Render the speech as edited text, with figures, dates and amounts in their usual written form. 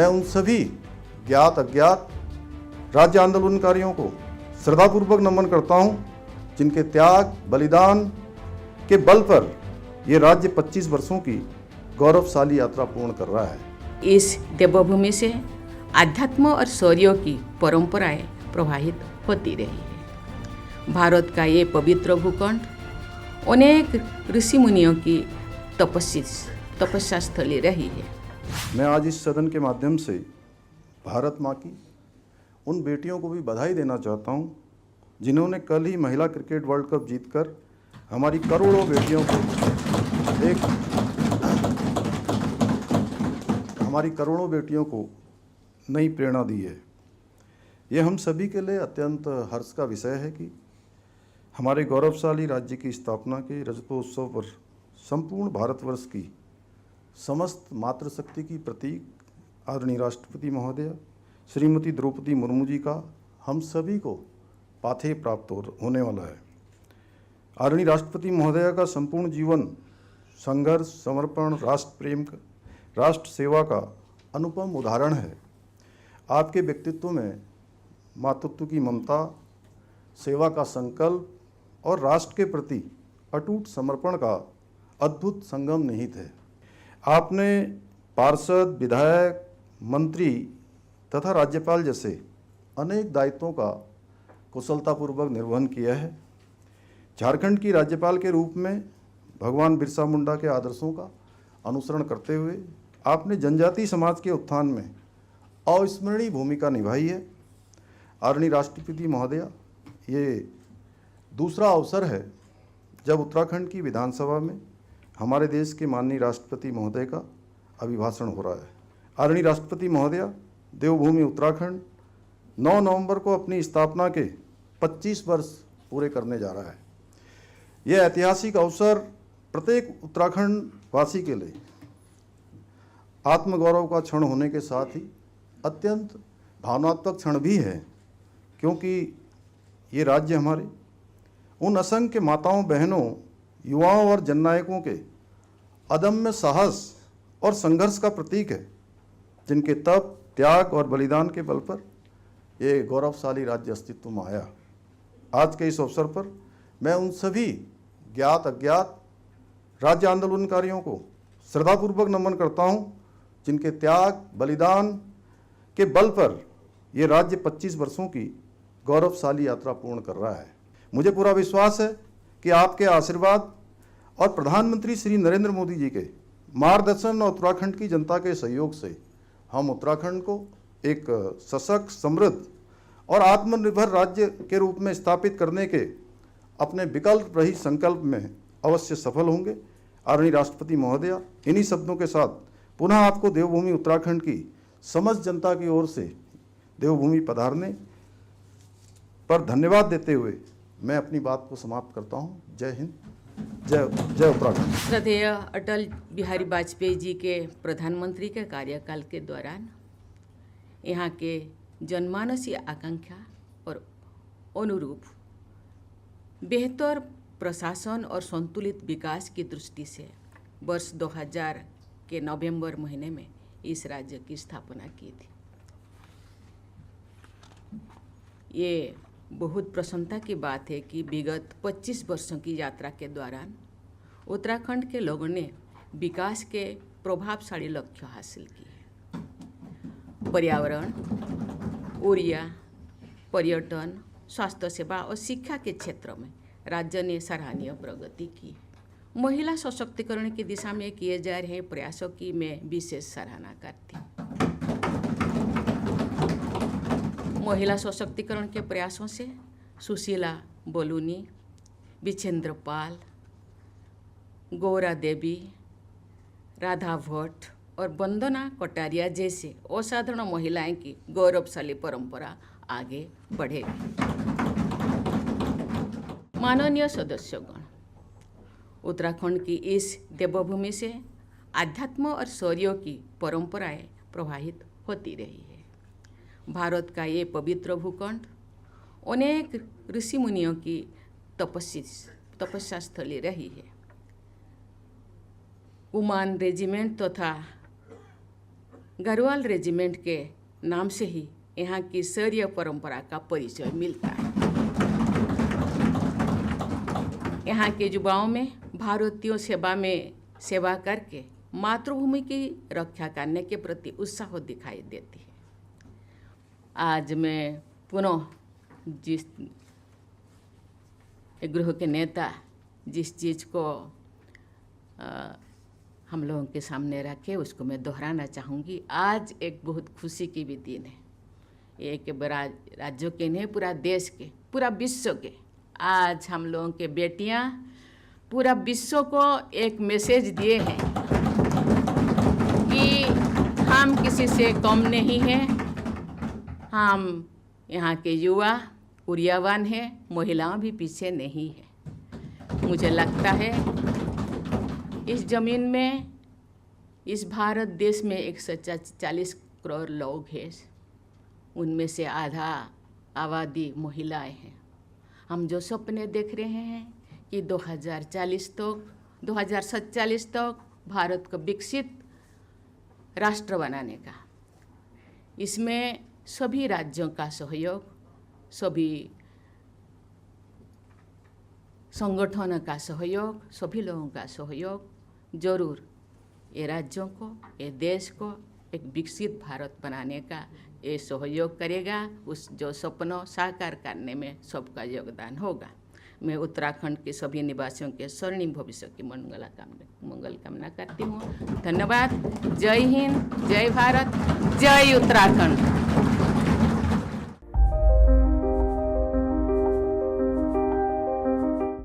मैं उन सभी ज्ञात अज्ञात राज्य आंदोलनकारियों को श्रद्धापूर्वक नमन करता हूं, जिनके त्याग बलिदान के बल पर ये राज्य 25 वर्षों की गौरवशाली यात्रा पूर्ण कर रहा है। इस देवभूमि से आध्यात्म और शौर्य की परंपराएं प्रवाहित होती रही है। भारत का ये पवित्र भूखंड अनेक ऋषि मुनियों की तपस्या स्थली रही है। मैं आज इस सदन के माध्यम से भारत माँ की उन बेटियों को भी बधाई देना चाहता हूँ, जिन्होंने कल ही महिला क्रिकेट वर्ल्ड कप जीतकर हमारी करोड़ों बेटियों को नई प्रेरणा दी है। ये हम सभी के लिए अत्यंत हर्ष का विषय है कि हमारे गौरवशाली राज्य की स्थापना के रजतोत्सव पर संपूर्ण भारतवर्ष की समस्त मातृशक्ति की प्रतीक आदरणीय राष्ट्रपति महोदया श्रीमती द्रौपदी मुर्मू जी का हम सभी को पाथेय प्राप्त होने वाला है। आदरणीय राष्ट्रपति महोदया का संपूर्ण जीवन संघर्ष, समर्पण, राष्ट्र प्रेम, राष्ट्र सेवा का अनुपम उदाहरण है। आपके व्यक्तित्व में मातृत्व की ममता, सेवा का संकल्प और राष्ट्र के प्रति अटूट समर्पण का अद्भुत संगम निहित है। आपने पार्षद, विधायक, मंत्री तथा राज्यपाल जैसे अनेक दायित्वों का कुशलतापूर्वक निर्वहन किया है। झारखंड की राज्यपाल के रूप में भगवान बिरसा मुंडा के आदर्शों का अनुसरण करते हुए आपने जनजातीय समाज के उत्थान में अविस्मरणीय भूमिका निभाई है। आदरणीय राष्ट्रपति महोदया, ये दूसरा अवसर है जब उत्तराखंड की विधानसभा में हमारे देश के माननीय राष्ट्रपति महोदय का अभिभाषण हो रहा है। आदरणीय राष्ट्रपति महोदया, देवभूमि उत्तराखंड 9 नवंबर को अपनी स्थापना के 25 वर्ष पूरे करने जा रहा है। यह ऐतिहासिक अवसर प्रत्येक उत्तराखंड वासी के लिए आत्मगौरव का क्षण होने के साथ ही अत्यंत भावनात्मक क्षण भी है, क्योंकि ये राज्य हमारे उन असंख्य माताओं, बहनों, युवाओं और जननायकों के अदम्य साहस और संघर्ष का प्रतीक है, जिनके तप, त्याग और बलिदान के बल पर ये गौरवशाली राज्य अस्तित्व में आया। आज के इस अवसर पर मैं उन सभी ज्ञात अज्ञात राज्य आंदोलनकारियों को श्रद्धापूर्वक नमन करता हूं, जिनके त्याग बलिदान के बल पर ये राज्य 25 वर्षों की गौरवशाली यात्रा पूर्ण कर रहा है। मुझे पूरा विश्वास है कि आपके आशीर्वाद और प्रधानमंत्री श्री नरेंद्र मोदी जी के मार्गदर्शन और उत्तराखंड की जनता के सहयोग से हम उत्तराखंड को एक सशक्त, समृद्ध और आत्मनिर्भर राज्य के रूप में स्थापित करने के अपने विकल्प रहित संकल्प में अवश्य सफल होंगे। आदरणीय राष्ट्रपति महोदया, इन्हीं शब्दों के साथ पुनः आपको देवभूमि उत्तराखंड की समस्त जनता की ओर से देवभूमि पधारने पर धन्यवाद देते हुए मैं अपनी बात को समाप्त करता हूँ। जय हिंद, जय उत्तराखंड। श्रद्धेय अटल बिहारी वाजपेयी जी के प्रधानमंत्री के कार्यकाल के दौरान यहाँ के जनमानसीय आकांक्षा और अनुरूप बेहतर प्रशासन और संतुलित विकास की दृष्टि से वर्ष 2000 के नवंबर महीने में इस राज्य की स्थापना की थी। ये बहुत प्रसन्नता की बात है कि विगत 25 वर्षों की यात्रा के दौरान उत्तराखंड के लोगों ने विकास के प्रभावशाली लक्ष्य हासिल किए। पर्यावरण, ऊर्जा, पर्यटन, स्वास्थ्य सेवा और शिक्षा के क्षेत्र में राज्य ने सराहनीय प्रगति की। महिला सशक्तिकरण की दिशा में किए जा रहे प्रयासों की मैं विशेष सराहना करती हूँ। महिला सशक्तिकरण के प्रयासों से सुशीला बलूनी, विजेंद्र पाल, गौरा देवी, राधा भट्ट और वंदना कटारिया जैसे असाधारण महिलाएं की गौरवशाली परंपरा आगे बढ़ेगी। माननीय सदस्यगण, उत्तराखंड की इस देवभूमि से आध्यात्म और शौर्य की परंपराएं प्रवाहित होती रही है। भारत का ये पवित्र भूखंड अनेक ऋषि मुनियों की तपस्या स्थली रही है। कुमान रेजिमेंट तथा गढ़वाल रेजिमेंट के नाम से ही यहाँ की शौर्य परंपरा का परिचय मिलता है। यहाँ के युवाओं में भारतीयों सेवा में सेवा करके मातृभूमि की रक्षा करने के प्रति उत्साह दिखाई देती है। आज मैं पुनः जिस गृह के नेता जिस चीज़ को हम लोगों के सामने रखे उसको मैं दोहराना चाहूँगी। आज एक बहुत खुशी की भी दिन है, एक बड़ा राज्यों के नहीं, पूरा देश के, पूरा विश्व के। आज हम लोगों के बेटियां पूरा विश्व को एक मैसेज दिए हैं कि हम किसी से कम नहीं हैं, हम यहाँ के युवा ऊर्जावान हैं, महिलाएं भी पीछे नहीं हैं। मुझे लगता है इस ज़मीन में, इस भारत देश में 140 करोड़ लोग हैं, उनमें से आधा आबादी महिलाएं हैं। हम जो सपने देख रहे हैं कि 2047 तक भारत को विकसित राष्ट्र बनाने का, इसमें सभी राज्यों का सहयोग, सभी संगठनों का सहयोग, सभी लोगों का सहयोग जरूर ये राज्यों को, ये देश को एक विकसित भारत बनाने का ये सहयोग करेगा। उस जो सपनों साकार करने में सबका योगदान होगा। मैं उत्तराखंड के सभी निवासियों के स्वर्णिम भविष्य की मंगल कामना करती हूँ। धन्यवाद। जय हिंद, जय भारत, जय उत्तराखंड।